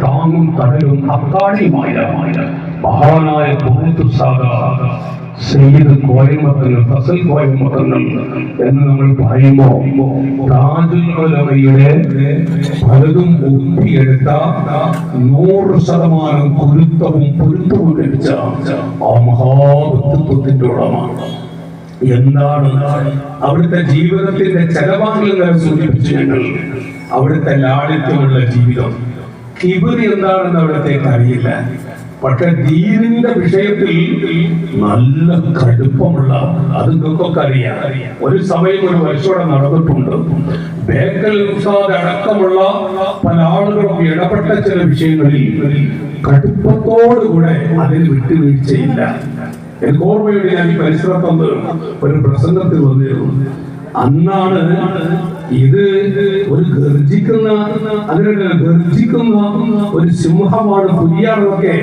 താങ്ങും തണലും അത്താണിയുമായ മഹാനായ സയ്യിദ് കോയമ്പത്തങ്ങൾ ഫസൽ കോയമ്പത്തങ്ങൾ എന്ന് നമ്മൾ പറയുമ്പോൾ താജുൽ ഉലമയുടെ പലതും ഒപ്പിയെടുത്ത 100% കുരുത്തവും പൊരുത്തവും ലഭിച്ച ആ മഹാവ്യക്തിത്വത്തിന്റെ ഉടമ. എന്താണ് അവിടുത്തെ ജീവിതത്തിന്റെ ചെലവാങ്ങലുകളെ സൂചിപ്പിച്ചു ഞങ്ങൾ. അവിടുത്തെ ലാളിത്യമുള്ള ജീവിതം, കിബിർ എന്താണെന്ന് അവിടത്തേക്ക് അറിയില്ല. പക്ഷെ ദീനിന്റെ വിഷയത്തിൽ നല്ല കടുപ്പമുള്ള, അത് നിങ്ങൾക്കൊക്കെ അറിയാം. ഒരു സമയം ഒരു വർഷോടെ നടന്നിട്ടുണ്ട്. ബേക്കൽ ഉസ്താദ് അടക്കമുള്ള പല ആളുകളും ഇടപെട്ട ചില വിഷയങ്ങളിൽ കടുപ്പത്തോടുകൂടെ അതിന് വിട്ടുവീഴ്ചയില്ല. എനിക്ക് ഓർമ്മയുടെ ഞാൻ ഈ പരിസരത്ത് ഒരു പ്രസംഗത്തിൽ വന്നിരുന്നു. അന്നാണ് ഇത് ഒരു ഗർജിക്കുന്ന ഒരു സിംഹമാണ്, പുലിയാണെന്നൊക്കെ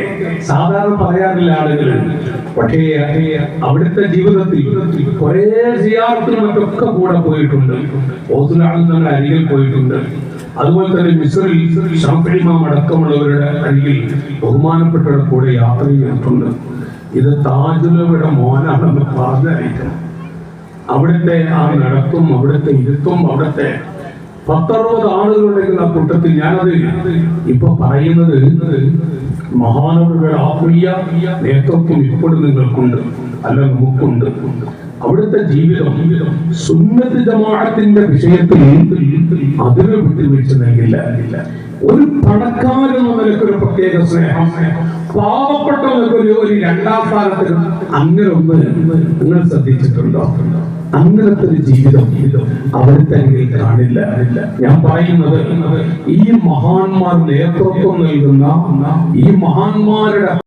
സാധാരണ പറയാറില്ല ആളുകൾ. പക്ഷേ അവിടുത്തെ ജീവിതത്തിൽ കുറെ സിയാറത്തിനും മറ്റൊക്കെ കൂടെ പോയിട്ടുണ്ട്. ഓസുലാണെന്ന അരികിൽ പോയിട്ടുണ്ട്. അതുപോലെ തന്നെ മിസ്രിൽ ഷാഫി ഇമാം അടക്കമുള്ളവരുടെ അരികിൽ ബഹുമാനപ്പെട്ടവരുടെ കൂടെ യാത്ര ചെയ്തിട്ടുണ്ട്. ഇത് താജുലയുടെ മോനാണെന്ന് പറഞ്ഞറിയിക്കണം. അവിടുത്തെ ആ നടത്തും, അവിടുത്തെ ഇരുത്തും, അവിടുത്തെ 10-60 ആളുകളുണ്ടെങ്കിൽ ആ കൂട്ടത്തിൽ ഞാനത് ഇപ്പൊ പറയുന്നത് മഹാനവരുടെ ആത്മീയ നേതൃത്വം ഇപ്പോഴും നിങ്ങൾക്കുണ്ട്, അല്ല നമുക്കുണ്ട്. അവിടുത്തെ ജീവിതം സുന്നത്ത് ജമാഅത്തിന്റെ വിഷയത്തിൽ അതിന് വിട്ടുവീഴ്ച നൽകില്ല. ഒരു പണക്കാരൻ നിലക്കൊരു പ്രത്യേക സ്നേഹം, പാവപ്പെട്ടവർക്ക് ഒരു 2ാം സ്ഥാനത്തിന്, അങ്ങനെ ഒന്ന് നിങ്ങൾ ശ്രദ്ധിച്ചിട്ടുണ്ടോ? അങ്ങനത്തെ ഒരു ജീവിതം അവിടുത്തെ കാണില്ല. ഞാൻ പറയുന്നത് ഈ മഹാന്മാർ നേതൃത്വം നൽകുന്ന ഈ മഹാന്മാരുടെ